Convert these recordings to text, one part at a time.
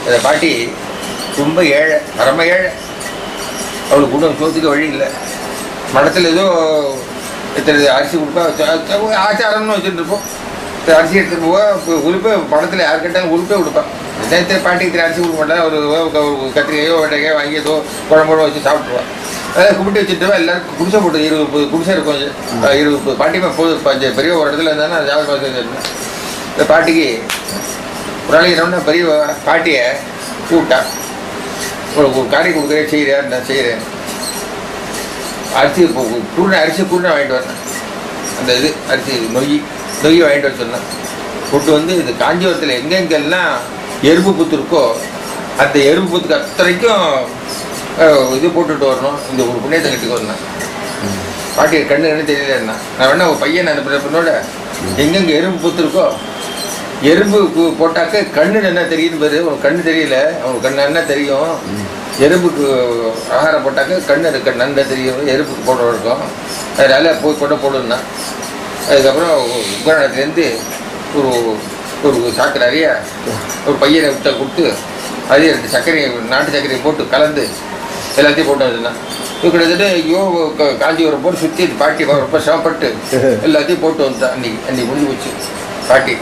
அந்த பாட்டி ரொம்ப ஏழை, பரம ஏழை. அவளுக்கு கூட சோத்துக்கு வழி இல்லை. மடத்தில் ஏதோ இத்தனை அரிசி கொடுப்பா, ஆச்சாரம்னு வச்சுட்டு இருப்போம். அரிசி எடுத்துட்டு போவா, உறுப்பே படத்தில் யார் கேட்டாலும் உறுப்பே கொடுப்பான். நேற்று பாட்டிக்கு இத்தனை அரிசி கொடுக்க மாட்டேன். ஒரு கத்திரிக்காயோ வெண்டைக்காயோ வாங்கி ஏதோ குழம்போட வச்சு சாப்பிட்ருவான். அதாவது கும்பிட்டு வச்சுட்டு எல்லாருக்கும் குடிசை போட்டு 20 குடிசை இருக்கும். 20 பாட்டிமா போதும். பெரிய ஒரு இடத்துல இருந்தாலும் அது ஜாதகம் வச்சுருந்தேன். இந்த பாட்டிக்கு ஒரு நாளைக்கு என்னன்னா பெரிய பாட்டியை கூப்பிட்டா, ஒரு காரி கொடுக்குறேன், செய்கிறேன், நான் செய்கிறேன். அரிசி அரிசி குருணை வாங்கிட்டு வரேன். அந்த இது அரிசி நொய் வாங்கிட்டு வர சொன்னேன். கூட்டு வந்து இது காஞ்சிபுரத்தில் எங்கெங்கெல்லாம் எறும்பு புத்து இருக்கோ அந்த எறும்பு புத்துக்கு அத்தனைக்கும் இது போட்டுட்டு வரணும். இந்த ஒரு புண்ணியத்தை கட்டிக்கு வரணும். பாட்டி கண்ணு தெரியலன்னா நான் வேணா ஒரு பையன் அந்த பின்னோட எங்கெங்கே எறும்பு புத்து இருக்கோ எறும்பு போட்டாக்க கண்ணு என்ன தெரியுன்னு பேரு. உனக்கு கண்ணு தெரியல, அவனுக்கு கண்ணு என்ன தெரியும். எறும்புக்கு ஆகாரம் போட்டாக்க கண்ணு நன்மை தெரியும். எறும்புக்கு போடுற இருக்கும். அதனால போய் போடணும்னா அதுக்கப்புறம் உபகரணத்துலேருந்து ஒரு சாக்கு நிறைய ஒரு பையனை விட்ட கொடுத்து அதே 2 சர்க்கரையை நாட்டு சர்க்கரையை போட்டு கலந்து எல்லாத்தையும் போட்டு வச்சுருந்தான். கிட்டத்தட்ட ஐயோ காஞ்சிபுரம் போட்டு சுற்றி பாட்டி ரொம்ப சிரமப்பட்டு எல்லாத்தையும் போட்டு வந்துட்டான். அன்னைக்கு முடிஞ்சு போச்சு. பாட்டி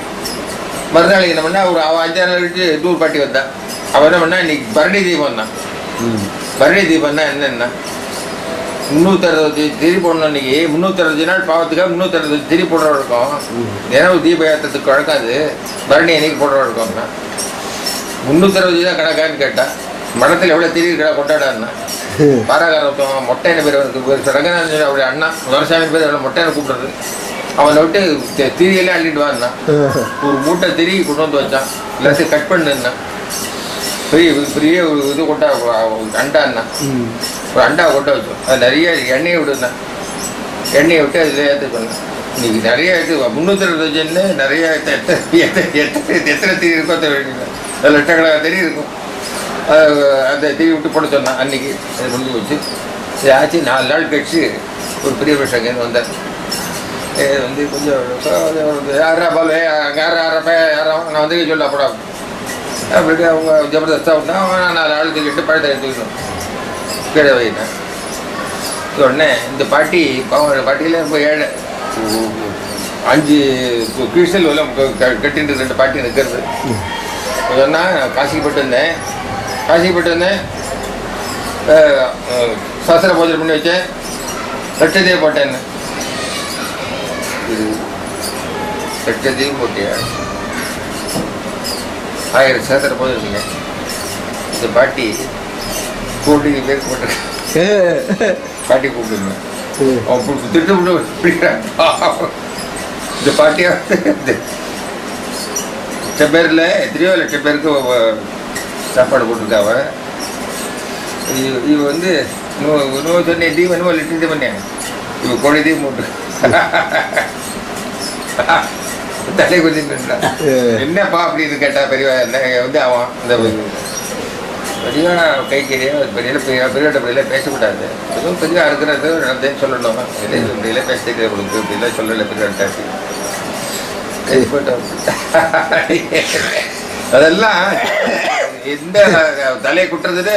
மறுநாளைக்கு என்ன பண்ணா ஒரு 5-6 நாள் கழிச்சு டூர் பாட்டி வந்தான். அவன் என்ன பண்ணா இன்னைக்கு பரணி தீபம் தான். பரணி தீபம்னா என்னன்னா 360 திரி போடணும். இன்னைக்கு 360 நாள் பாவத்துக்காக 360 திரி போடுற வழக்கம். தினமும் தீப ஏற்றத்துக்கு வழக்காது. பரணி என்னைக்கு போடுற வழக்கம்னா 360 தான் கணக்கான்னு கேட்டா மடத்தில் எவ்வளோ திரி இருக்கா கொண்டாடான்னா பாராகாரத்தம் மொட்டைன்னு பேர் ரங்கநாதன் அவருடைய அண்ணா வரசாமி பேர் எவ்வளோ மொட்டைன்னு கூப்பிடுறது. அவனை விட்டு திரியெல்லாம் அள்ளிட்டு வான்னா ஒரு மூட்டை திரி கொண்டு வந்து வச்சான். எல்லாத்தையும் கட் பண்ணுன்னா பெரிய ஒரு இது கொண்டா அண்டான்னா ஒரு அண்டா கொட்ட வச்சோம். அது நிறைய எண்ணெயை விடுனா எண்ணெயை விட்டு அதில் ஏற்றுக்கணும். இன்னைக்கு நிறைய இது 360 நிறைய எத்தனை திரி இருக்கோ அதில் லட்சக்கணக்கான திரி இருக்கும். அந்த திரி விட்டு போட சொன்னான். அன்னைக்கு அது முடிஞ்சு போச்சு. ஆச்சு 4 நாள் கழிச்சு ஒரு பெரிய விஷயம் வந்தார். வந்து கொஞ்சம் யாரா பால் யாரும் நான் வந்து சொல்ல அப்படா அப்படி அவங்க ஜபர்தஸ்தாக விட்டா அவன் 4 ஆள் தூக்கிட்டு பழத்தை எடுத்துக்கணும் கீழே வைக்கிட்டேன். உடனே இந்த பாட்டி பாட்டியில் ரொம்ப ஏழை 5 கிறிஸ்டல் கட்டிட்டு 2 பாட்டி நிற்கிறது. சொன்னால் காசிக்கு போட்டு வந்தேன் சாஸ்திர பூஜை பண்ணி வச்சேன். லட்சத்தையே போட்டேன். லட்சத்தையும் போட்டியா 1000 சாஸ்திர பூஜை இருக்குங்க. இந்த பாட்டி கூப்பிட்டு பேர் போட்டு பாட்டி கூப்பிடுங்க. அவன் திட்டு பிடிக்கிறான். இந்த பாட்டியா லட்சம் பேரில் எத்தனையோ லட்சம் பேருக்கு சாப்பாடு போட்டிருக்காவ. இவ வந்து இன்னும் சொன்னேன் தீபம் என்னமோ லிட்டர் பண்ணேன். இவ கோழி தீபம் போட்டு தலை கொஞ்சம் என்னப்பா அப்படின்னு கேட்டா பெரியவா வந்து அவன் இந்த பெரியவா கைக்கறியா பெரியவட்ட பேசக்கூடாது. எதுவும் பெரியவா இருக்கிறது நடந்தேன்னு சொல்லணும். இப்படிலாம் பேச தெரியாது உங்களுக்கு இப்படிலாம் சொல்லலை பெரியவாட்டாச்சு. அதெல்லாம் எந்த தலையை குட்டுறதுன்னு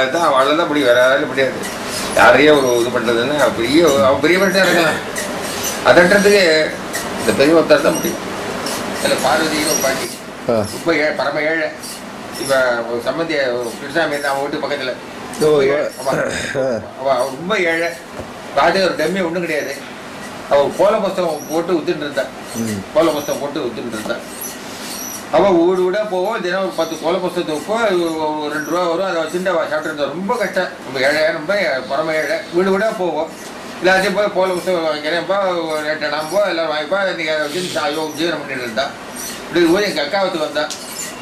அதுதான் அவ்வளோதான் முடியும். வேற யாராலும் முடியாது. யாரையும் ஒரு இது பண்ணுறதுன்னு அவன் பெரிய மனுஷன் இருக்கலாம். அதன்றதுக்கு இந்த பெரிய ஒருத்தர் தான் முடியும். அதில் பார்வதியும் பாட்டி ரொம்ப பரம ஏழை. இப்போ சம்பந்திய கிருஷ்ணாமி அவன் வீட்டு பக்கத்தில் அவள் ரொம்ப ஏழை. பாட்டு ஒரு டம்மி ஒன்றும் கிடையாது. அவள் கோல புஸ்தகம் போட்டு வித்துட்டு இருந்தான். கோல புஸ்தகம் போட்டு வித்துட்டு இருந்தான். அவள் வீடா போவோம். தினம் ஒரு 10 கோல புஸ்தகத்தை வைப்போம். 2 ரூபா வரும். அதை வச்சுட்டு அவள் சாப்பிட்டு இருந்தா. ரொம்ப கஷ்டம். ரொம்ப ஏழையா ரொம்ப பரம ஏழை. வீடா போவோம். எல்லாத்தையும் போய் கோல புஸ்தகம் வாங்கிக்கிறேன்ப்பா ரேட்டடாம்போ எல்லாம் வாங்கிப்பா. இன்றைக்கி அதை வச்சு ஜீவனம் பண்ணிட்டு இருந்தா. இப்படி ஊர் எங்கள் அக்காவத்துக்கு வந்தான்.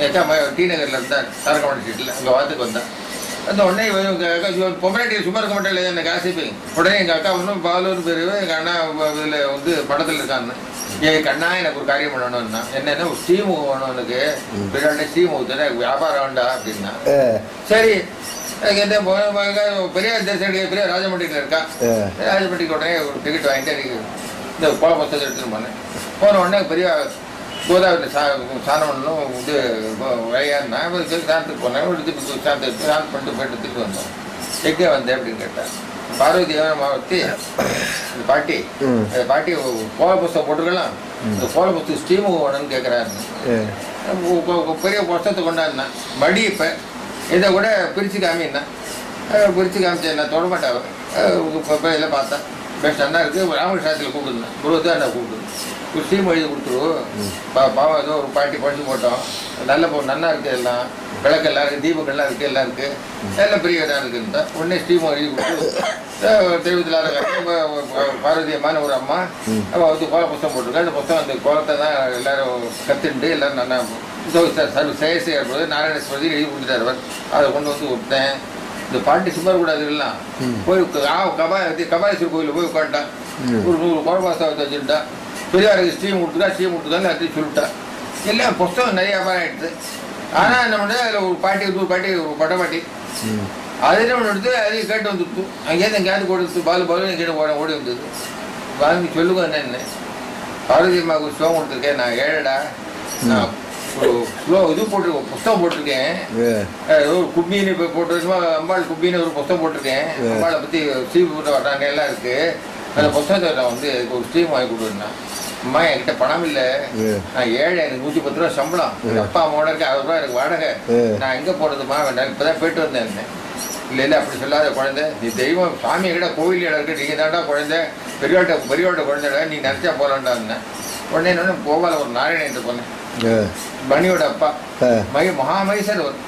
எங்கள் அக்கா டி நகரில் இருந்தான். தாரகமணி ஸ்ட்ரீட்டில் அங்கே வாத்துக்கு வந்தான். அந்த உடனே பொம்பராட்டி சும்மா இருக்க மாட்டேன் இல்லை எனக்கு ஆசைப்பு. உடனே எங்கள் அக்கா ஒன்றும் பாலூர் பேர் எங்கள் அண்ணா இதில் வந்து படத்தில் இருக்கான்னு. என் கண்ணா எனக்கு ஒரு காரியம் பண்ணணும்னா என்னென்ன ஒரு ஸ்ரீமுகம் வேணும். எனக்கு பெரிய ஸ்ரீமுகத்தில் எனக்கு வியாபாரம் வேண்டா அப்படின்னா சரி எந்த பெரிய பெரிய ராஜமண்டியில் இருக்கா. ராஜமண்டிக்கு உடனே ஒரு டிக்கெட் வாங்கிட்டு இந்த கோல புஸ்தகம் எடுத்துன்னு போனேன். போன உடனே பெரிய கோதாவரியில் சாணம் பண்ணணும் இது வழியாருனா சாணத்துக்கு போனேன் எடுத்துட்டு சாணத்துக்கு சாணம் பண்ணிட்டு போயிட்டு எடுத்துட்டு வந்தோம். எங்கே வந்தேன் அப்படின்னு கேட்டேன். பார்வதி மாவத்தி இந்த பாட்டி அந்த பாட்டி கோல புஸ்தகம் போட்டுருக்கலாம், இந்த கோல புஸ்தகம் ஸ்டீமு வேணும்னு கேட்குறாருன்னு பெரிய புஸ்தகத்தை கொண்டாடினேன். மடி இப்போ இதை கூட பிரித்து காமின்னா பிரித்து காமிச்சேன். நான் தொட மாட்டேன் இதில் பார்த்தேன். பெஸ்ட் அண்ணா இருக்குது ராமகிருஷ்ணத்தில் கூப்பிட்டுருந்தேன். குருவத்தான் என்ன கூப்பிட்டு ஒரு ஸ்டீம் எழுதி கொடுத்துருவோம். பாவம் ஏதோ ஒரு பாட்டி படிச்சு போட்டோம். நல்ல நன்னா இருக்குது, எல்லாம் விளக்கெல்லாம் இருக்குது, தீபங்கள்லாம் இருக்குது, எல்லாம் இருக்குது, எல்லாம் பெரிய இடம் இருக்குன்னு உடனே ஸ்டீம் எழுதி கொடுத்து தெய்வத்தில் பார்வதியமான ஒரு அம்மா அவள் வந்து கோல புஸ்தகம் போட்டிருக்கா. அந்த புஸ்தகம் அந்த கோலத்தை தான் எல்லோரும் கற்றுண்டு எல்லோரும் நல்லா செயற்சை ஏற்படுது. நாராயணஸ்வதி எழுதி கொடுத்துட்டார். அவர் அதை கொண்டு வந்து கொடுத்தேன். இந்த பாட்டி சும்மா கூடாது எல்லாம் போய் கபாலீஸ்வரர் கோயிலில் போய் உட்காந்துட்டான். ஒரு 100 கோலபாசத்தை வச்சுட்டான். பெரியாருக்கு ஸ்டீம் கொடுத்துருக்கான்னு எல்லாத்தையும் சொல்லிட்டான். எல்லாம் புஸ்தகம் நிறைய வியாபாரம் ஆகிடுது. ஆனால் என்ன பண்ண அதில் ஒரு பாட்டி ஒரு பாட்டி ஒரு பட்டை பாட்டி அதில் ஒன்று எடுத்து அதையும் கேட்டு வந்துடுத்து. அங்கேருந்து எங்கேயாவது கொடுத்து பாலு எங்கேயும் ஓடி வந்தது. வாங்கி சொல்லுங்க என்ன பார்வதி அம்மாவுக்கு ஸ்லோகம் கொடுத்துருக்கேன். நான் ஏழடா நான் ஒரு இது போட்டிருக்கேன், புஸ்தகம் போட்டிருக்கேன். ஒரு குப்பின்னு இப்போ போட்டு அம்பாள் குப்பின்னு ஒரு புஸ்தகம் போட்டிருக்கேன். அம்பாளை பற்றி ஸ்டீம் போட்டு வர்றாங்க எல்லாம் இருக்குது. அந்த புஸ்தகத்தை நான் வந்து ஒரு ஸ்டீம் வாங்கி கொடுத்துருந்தேன். அம்மா என்கிட்ட பணம் இல்லை, நான் ஏழை, எனக்கு 110 ரூபா சம்பளம், அப்பா அம்மாவோட இருக்கு 60 ரூபா எனக்கு வாடகை, நான் எங்கே போகிறதுமா வேண்டாம், இப்போ தான் போயிட்டு வந்தேன். இல்லை அப்படி சொல்லாத குழந்தை, நீ தெய்வம் சாமி கிட்ட கோவில் இடம் இருக்கு, நீங்கள் தாண்டா குழந்தை, பெரியவாட்ட குழந்தைடா, நீ நினச்சா போகலான்டா இருந்தேன். உடனே என்ன போகாத ஒரு நாராயணன் போனேன். மணியோட அப்பா மகாமகேஸ்வர் ஒரு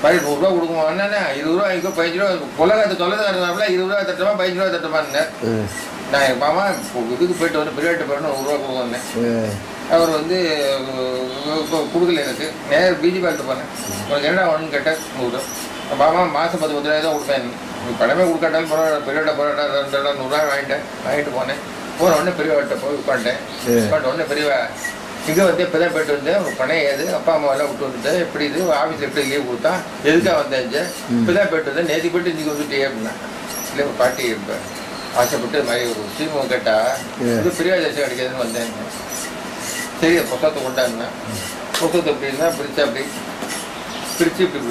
100 ரூபா கொடுக்குமா என்ன 20 ரூபா வாங்கிக்கோ, 15 ரூபா உலகத்தை தொலைதான் இருந்தாப்புல 20 ரூபா தட்டுமா 15 ரூபா தட்டுமான்னு நான் எங்கள் மாமா இதுக்கு போயிட்டு வந்து பெரியவாட்ட போயிட்டு 100 ரூபா கொடுக்க வந்தேன். அவர் வந்து கொடுக்கல. எனக்கு நேரம் பிஜிபால்ட்டு போனேன். உனக்கு என்னடா ஒன்றுன்னு கேட்டேன். 100 ரூபா. மாமா மாதம் 10,000 தான் கொடுப்பேன். பணமே கொடுக்காட்டாலும் பரவாயில்ல, பெரியவாட்ட போராட்டா 2 100 ரூபா வாங்கிட்டு போனேன். போன உடனே பெரியவாட்ட போய் உட்காந்துட்டேன். உடனே பெரியவா இங்கே வந்து இப்போ தான் போய்ட்டு வந்தேன், உங்கள் பணம் ஏது, அப்பா அம்மாவெல்லாம் விட்டு வந்துட்டேன், எப்படி இது ஆஃபீஸில் எப்படி லீவ் கொடுத்தான், எதுக்காக வந்தேன், இப்போ தான் போய்ட்டு வந்தேன், நேற்று போய்ட்டு இன்றைக்கி வந்துட்டே அப்படின்னா. இல்லை ஒரு பாட்டி இருப்பேன் ஆசைப்பட்டு இது மாதிரி ஒரு சீமம் கேட்டால் இது பெரிய தேசம் கிடைக்காதுன்னு வந்தேன். சரி புத்தகத்தை கொண்டாடினேன். புத்தகத்தை எப்படின்னா பிரித்தா அப்படி பிரித்து இப்படி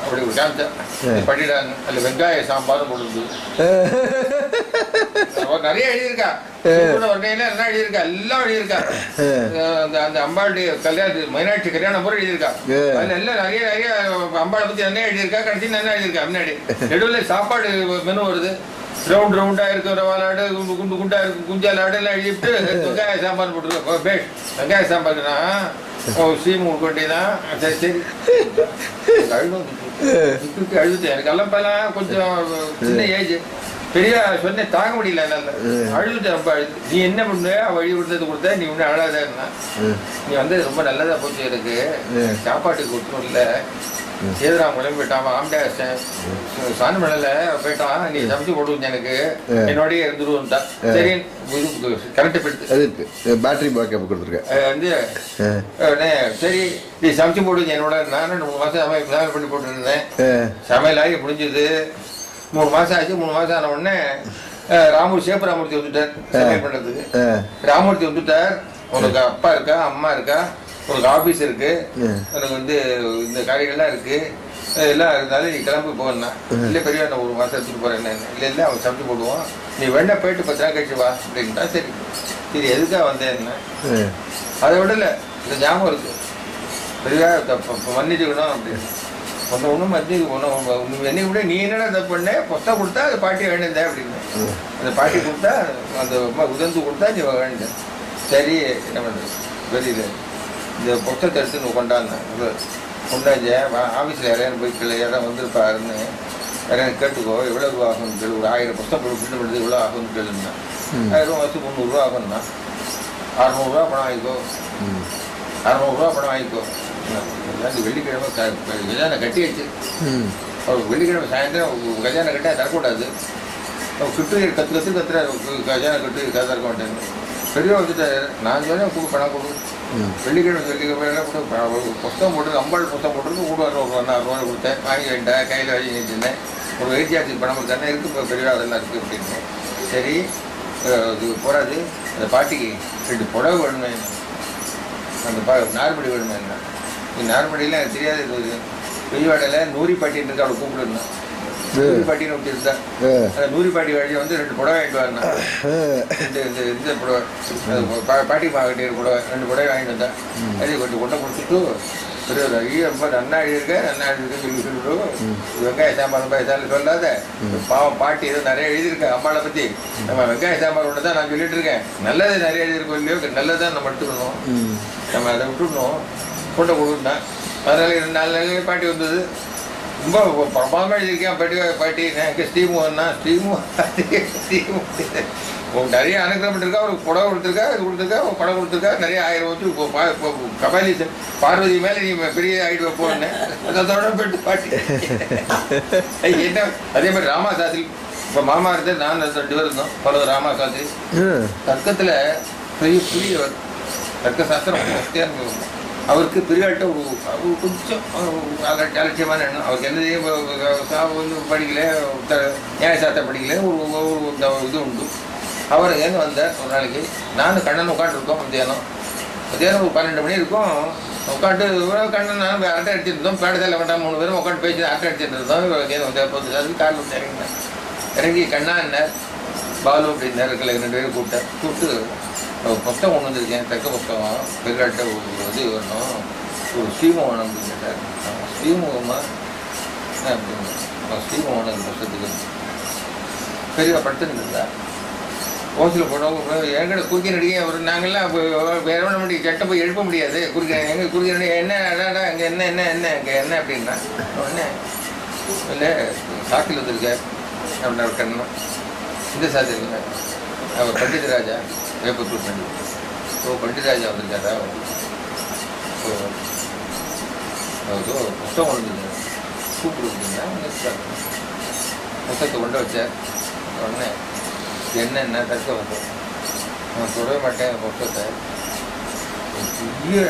அப்படி ஒரு காமிச்சேன் பண்ணிடாங்க. அதில் வெங்காய சாம்பாரும் போடுறது நிறைய எழுதியிருக்கா. என்ன எழுதியிருக்கா, எல்லாம் எழுதியிருக்கா. அந்த அம்பாளுடைய கல்யாணம் மீனாட்சி கல்யாணம் பூரா எழுதியிருக்கா. அதில் எல்லாம் நிறைய அம்பாளை பற்றி என்ன எழுதியிருக்கா, கடைசி என்ன எழுதியிருக்கா. முன்னாடி நடுவில் சாப்பாடு மெனு வருது. ரவுண்டாக இருக்கு, ரவாலாடு, குண்டு குண்டா இருக்கு, குஞ்சால் ஆடு எல்லாம் எழுதிட்டு வெங்காய சாம்பார் போட்டுருக்கோம். பேஷ் வெங்காய சாம்பார்னா சீம் உட்கொண்டேதான். சரி அழுதுட்டேன். எனக்கு எல்லாம் கொஞ்சம் சின்ன ஏஜ், பெரிய சொன்னேன் தாங்க முடியல, என்னால் அழுதுட்டேன். ரொம்ப அழுது. நீ என்ன பண்ண வழி விடுறது கொடுத்த, நீ ஒன்றும் அழாதன்னா, நீ வந்து ரொம்ப நல்லதாக போச்சு, எனக்கு சாப்பாட்டுக்கு கொடுக்கணும் இல்லை. சேதுராம் கிளம்பி போயிட்டான், ஆம்டே சாணம் மலையில போயிட்டான், நீ சமைச்சு போடுவீங்க எனக்கு, என்னோடய இருந்துருவோம்ட்டா. சரி கரெக்டாக போயிடுது. பேட்டரி பேக்கப் கொடுத்துருக்கேன் வந்து சரி நீ சமைச்சு போடுவீங்க என்னோட. நான் 3 மாதம் சமையல் பண்ணி போட்டுருந்தேன். சமையல் ஆகி முடிஞ்சது 3 மாதம் ஆச்சு. 3 மாதம் ஆன உடனே சேப்பராமூர்த்தி வந்துட்டார் சமையல் பண்ணுறதுக்கு. ராமூர்த்தி வந்துட்டார். உனக்கு அப்பா இருக்கா, அம்மா இருக்கா, உனக்கு ஆஃபீஸ் இருக்கு, எனக்கு வந்து இந்த காரியங்கள்லாம் இருக்கு, எல்லாம் இருந்தாலும் நீ கிளம்பி போனா. இல்லை பெரிய நான் 1 மாதம் எடுத்துகிட்டு போகிறேன். இல்லை இல்லை அவன் சமைச்சு போடுவோம், நீ வேணா போயிட்டு 10 நாள் கழிச்சு வா அப்படின்ட்டா. சரி சரி எதுக்காக வந்தேன் அதை விடலை, இந்த ஞாபகம் இருக்கு. பெரிய மன்னிச்சுக்கணும் அப்படின்னு ஒன்றும் மத்தி என்னை விட நீ என்னடா தப்பு பண்ண, புஸ்தகம் கொடுத்தா அந்த பாட்டி வேண்டியிருந்தேன் அப்படின்னு. அந்த பாட்டி கொடுத்தா அந்த உதந்து கொடுத்தா நீ வேண்டிய. சரி என்ன பண்ணுறது தெரியல. இந்த புத்தகத்தை எடுத்து கொண்டாந்தேன். கொண்டாஞ்ச ஆஃபீஸில் யாரையாரும் போய் யாரும் வந்திருப்பாருன்னு யாரையும் கேட்டுக்கோ, எவ்வளோ ரூபா ஆகும்னு கேளு. ஒரு 1000 புத்தகம் பிரிண்ட் பண்ணுறது எவ்வளோ ஆகும்னு கேளுந்தேன். 1000 ரூபா வச்சு 300 ரூபா ஆகும்னா 600 ரூபா பணம் வாங்கிக்கோ, 600 ரூபா பணம் வாங்கிக்கோ. எல்லாத்தையும் வெள்ளிக்கிழமை கல்யாணம் கட்டி வச்சு அவருக்கு வெள்ளிக்கிழமை சாயந்தரம் கல்யாணம் கட்ட தரக்கூடாது. அவர் கிட்டு கத்துற கல்யாணம் கட்டு தர மாட்டேன். பெரியவா வந்துட்டாரு. நான் சொன்னேன் கொடு பணம் கொடு, வெள்ளிக்கிழமை கூட புத்தகம் போட்டு அம்பாள் புத்தகம் போட்டு கூட 1 ரூபா கொடுத்தேன். வாங்கி வேண்டாம் கையில் வாங்கி நினைச்சிருந்தேன். ஒரு வைத்தியாரத்துக்கு பணம் கொடுத்தானே இருக்குது. இப்போ பெரியவா அதெல்லாம் இருக்குது அப்படின்னு. சரி இது போகாது, அந்த பாட்டிக்கு 2 புடவை வேணுமே. அந்த நார்மடி வேணுமே என்ன நீ நார்மடியில் எனக்கு தெரியாது பெரியவாடையில் நூறிப்பாட்டின்னு இருக்கா அவளை கூப்பிடுனா நூறிப்பாட்டின்னு ஒட்டி இருந்தா அந்த நூறிப்பாட்டி வழியை வந்து 2 புடவை வாங்கிட்டு வரேன் இந்த புடவை பாட்டி மாவட்டிய புடவை 2 புடவை வாங்கிட்டு வந்தேன் அது கொஞ்சம் கொண்டை கொடுத்துட்டு பெரிய ஐயோ ரொம்ப நன்னா எழுதியிருக்கேன்னு சொல்லி சொல்லிவிடும் வெங்காய சாம்பார் ரொம்ப சொல்லாத பாவம் பாட்டி ஏதோ நிறைய எழுதியிருக்கேன் அம்மாவை பற்றி நம்ம வெங்காய சாம்பார் ஒன்று தான் நான் சொல்லிட்டு இருக்கேன் நல்லது நிறைய எழுதியிருக்கோம் இல்லையோ நல்லதான் நம்ம எடுத்துக்கணும் நம்ம அதை விட்டுடணும் கொண்டை கொடுத்தேன் அதனால 2 நாள் பாட்டி வந்தது ரொம்ப பிரமாதமாக எழுதியிருக்கேன் பாட்டி எனக்கு ஸ்ரீமு நிறைய அனுகிரகப்பட்டிருக்கா ஒரு புடவை கொடுத்துருக்கா இது கொடுத்துருக்கா ஒரு படம் கொடுத்துருக்கா நிறைய 1000 வச்சு கபாலி பார்வதி மேலே நீ பெரிய ஆகிட்டு வைப்போன்னு அதோட போயிட்டு பாட்டி என்ன அதே மாதிரி ராமா சாஸ்திரி இப்போ மாமா இருந்தேன் நான் 2 பேர் இருந்தோம் பல ராமா சாஸ்திரி தர்க்கத்தில் பெரியவர் தர்க்க சாஸ்திரம் அவருக்கு பெரியாட்ட ஒரு கொஞ்சம் அலட்சியமான எண்ணம் அவருக்கு என்ன படிக்கல நியாயசாஸ்திர படிக்கல ஒரு இது உண்டு அவர் எங்கே வந்தார் ஒரு நாளைக்கு நானும் கண்ணன் உட்காந்துருக்கோம் மத்தியானம் ஒரு 12 மணி இருக்கும் உட்காந்து கண்ணன் நான் அரட்டை அடிச்சிருந்தோம் பேடத்தில் வேண்டாம் 3 பேரும் உட்காந்து பேசி அரட்டை அடிச்சிட்டு இருந்தோம் ஏன் காலில் வந்து இறங்கினேன் இறங்கி கண்ணா என்ன பாலு அப்படின்னாரு 2 பேரும் கூப்பிட்டு புத்தகம் கொண்டு வந்திருக்கேன் தக்க புத்தகம் பெரியாட்ட இது வரணும் ஒரு ஸ்ரீமம் வேணும் அப்படின்னு கேட்டார் ஸ்ரீமுகமா அப்படின்னு ஸ்ரீமோகன் புத்தகத்துக்கு பெரியவா படுத்துன்னு இருந்தா ஓசில் போட்டவங்க எங்கட குறுக்கி நடிகை ஒரு நாங்கள்லாம் வேற ஒன்று முடியும் சட்டை போய் எழுப்ப முடியாது எங்கள் குறுக்கி நடிகை என்ன அடாடா அங்கே என்ன அங்கே என்ன அப்படின்னா உடனே இல்லை சாக்கில் வந்திருக்க அப்படின்னு அவர் கண்ணா இந்த சாத்தி இருக்குங்க அவர் பண்டிதராஜா வேப்பத்தூர் பண்டிதர் பண்டிதராஜா வந்திருக்காரா புத்தகம் வந்துருங்க கூப்பிடுங்க புத்தகத்தை கொண்டு வச்சார் உடனே என்னென்ன தக்க வந்தோம் நான் தொடவே மாட்டேன் புத்தகத்தை பெரிய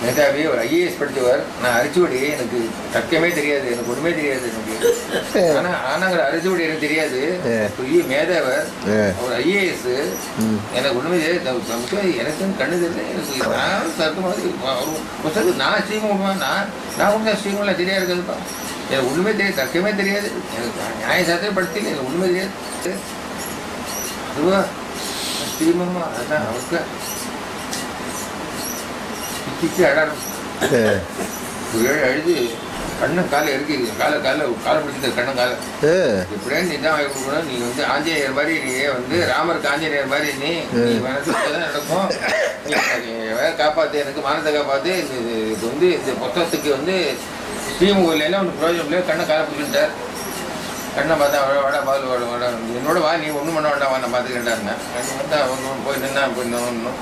மேதாவி ஒரு ஐஏஎஸ் படித்தவர் நான் அரிச்சுவடி எனக்கு தக்கமே தெரியாது எனக்கு ஒன்றுமே தெரியாது எனக்கு ஆனாங்கிற அரிச்சுவடி எனக்கு தெரியாது பெரிய மேதாவர் ஒரு ஐஏஎஸ் எனக்கு ஒன்றுமே தெரியாது எனக்கும் கண்ணு தெரியல எனக்கு நான் தர்க்க மாதிரி புத்தகத்துக்கு நான் ஸ்ரீமுகமாக நான் ஒன்றும் ஸ்ரீமுகம்லாம் தெரியாது இருக்குதுப்பா எனக்கு ஒன்றுமே தெரியாது தக்கமே தெரியாது எனக்கு நியாயசாஸ்திரம் படித்தீங்க எனக்கு ஒன்றுமே தெரியாது அதுவா ஸ்ரீமமா அதான் அவருக்கு கிச்சு அடாடும் அழுது கண்ணன் காலை இறக்கி காலை பிடிச்சிட்டு கண்ணன் காலை எப்படியா நீ தான் வாங்கி கொடுக்கணும் நீ வந்து ஆஞ்சநேயர் மாதிரி நீ வந்து ராமருக்கு ஆஞ்சநேயர் மாதிரி நீ மனசுதான் நடக்கும் வேற காப்பாற்று எனக்கு மானத்தை காப்பாற்று இது வந்து இந்த புத்தகத்துக்கு வந்து ஸ்ரீமுகலாம் உனக்கு பிரயோஜனம் இல்லையா கண்ணை காலை பிடிச்சிட்டார் கண்ணை பார்த்தா வாடா பால் வாடா என்னோட வா நீ ஒன்றும் பண்ண வேண்டாம் நான் பார்த்துக்கிட்டாருந்தேன் கண்ணு பார்த்தா அவங்க போய் நின்னா போய் ஒன்றும்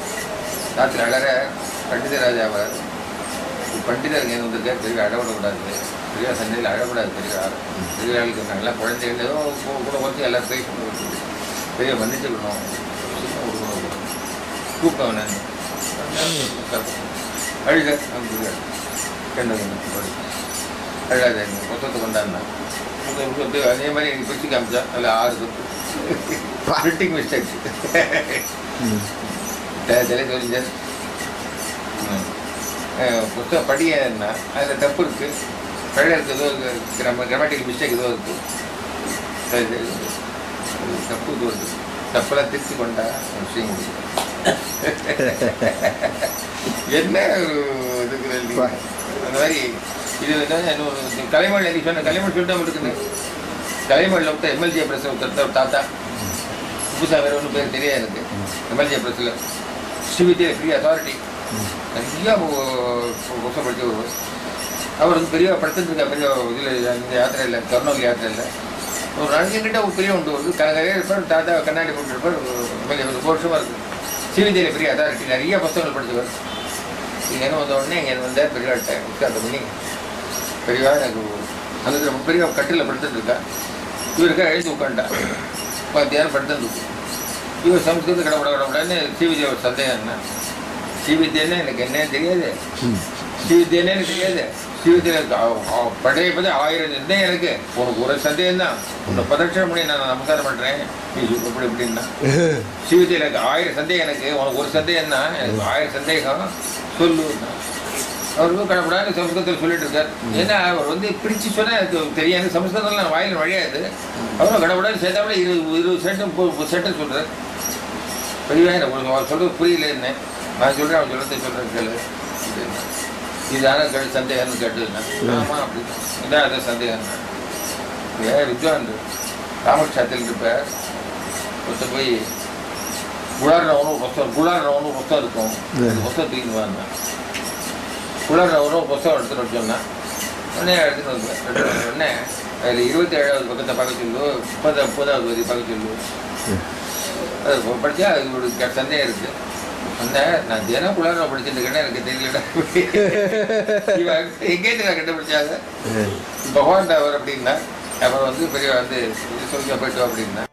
ராத்திரி அழற பண்டிதராஜாவார் பண்டிதருக்கு என்ன வந்திருக்காரு பெரிய அழவிடக்கூடாது பெரிய சந்தையில் அழக்கூடாது பெரிய ஆளுக்கு நல்லா குழந்தைகளோ கூட குறைச்சி எல்லாம் போய் கொண்டு வருது பெரிய மன்னிச்சுக்கணும் கூப்பிட்டவன் நான் அழுக கண்ணு அழகாத புத்தகத்தை கொண்டாடினா அதே மாதிரி எனக்கு பிரிச்சு காமிச்சா அதில் 6 சொத்து பிரிண்டிங் மிஸ்டேக்ஸ் தலை தெரிஞ்சார் புத்தகம் படியன்னா அதில் தப்பு இருக்குது பழைய இருக்குது ஏதோ கிராமட்டிக்கல் மிஸ்டேக் ஏதோ இருக்குது தப்பு இது வருது தப்பெல்லாம் திருச்சி கொண்டா விஷயம் முடியும் என்ன இதுக்கு அந்த மாதிரி இது வந்து கலைமொழி நீ சொன்ன கலைமொழி சொல்லிட்டு இருக்குன்னு கலைமொழியில் ஒருத்தர் எம்எல்ஜே பிரஸ் ஒருத்தர் தாத்தா புதுசாக வேறு ஒன்றும் பேர் தெரியாது எனக்கு எம்எல்ஜே பிரஸில் ஸ்ரீவித்யா ஃப்ரீ அத்தாரிட்டி நிறையா புத்தகம் படித்த ஒருவர் அவர் வந்து பெரிய படுத்துட்டு பெரிய இதில் இந்த யாத்திரையில் கருணாகி யாத்திரையில் ஒரு நாளைக்கு கிட்ட ஒரு பெரிய ஒன்று வருது கலையே இருப்பார் தாத்தா கண்ணாடி போட்டுருப்பார் எம்எல்ஏ 1 வருஷமாக இருக்குது ஸ்ரீவித்யாவில் ஃப்ரீ அத்தாரிட்டி நிறைய புத்தகங்கள் படித்தவர் இங்கே என்ன வந்த உடனே இங்கே வந்தார் பெரியவாட்ட உட்கார்ந்த பண்ணி பெரியவா எனக்கு அந்த பெரிய கட்டில் படுத்துட்டு இருக்கா இவருக்கா எழுதி உட்காண்டா மத்தியானம் படுத்துட்டு இவர் சமஸ்கிருத கடவுடான்னு ஸ்ரீவித்யா ஒரு சந்தேகம் என்ன ஸ்ரீவித்யான்னு எனக்கு என்னன்னு தெரியாது ஸ்ரீவித்யானே எனக்கு தெரியாது ஜீவிதத்தில் பழைய பற்றி 1000 சந்தேகம் எனக்கு. உனக்கு ஒரு சந்தேகம் தான், உன்னை பிரதட்சணம் பண்ணி நான் நமஸ்காரம் பண்ணுறேன், நீ இப்படி இப்படின்னா. ஜீவிதத்தில் எனக்கு 1000 சந்தேகம் எனக்கு, உனக்கு ஒரு சந்தேகம் தான், எனக்கு 1000 சந்தேகம் சொல்லு. அவருக்கு கடப்படாது சமஸ்கிருதத்தில் சொல்லிட்டு இருக்கார். ஏன்னா அவர் வந்து பிரித்து சொன்னால் எனக்கு தெரியாது, சமஸ்கிருதம்லாம் வாயில் வழியாது. அவரும் கடப்படாது சேர்த்தாப்புல 20 சென்டென்ஸ் சொல்கிறார். பெரியவா எனக்கு அவர் சொல்கிறது புரியல என்ன, நான் சொல்கிறேன் அவன் சொல்கிறத கேளு. இதான சந்தேகம்னு கேட்டுருந்தேன். ஆமாம் அப்படி இதான் அதை சந்தேகம். வித்வான் ராமக்ஷாத்தில் இருப்ப ஒருத்த போய் குளார்னவனும் புஸ்தகம் இருக்கும், புஸ்தகம் தூக்கின்னு வாங்க. குளார்னவனும் புஸ்தகம் எடுத்துன்னு சொன்னான். உடனே எடுத்துன்னு வந்தேன். உடனே அதில் 27வது பக்கத்தை பார்க்க சொல்லு, 30வது வரி பார்க்க சொல்லு. அது படித்தா அது ஒரு சந்தேகம் இருக்குது. நான் தினம் குளார படிச்சிருக்கேன்னா எனக்கு தெரியல. எங்கேருந்து நான் கண்டுபிடிச்சாங்க பகவான் அவர் அப்படின்னா. அப்புறம் வந்து பெரிய வந்து சொல்ல போயிட்டோம் அப்படின்னா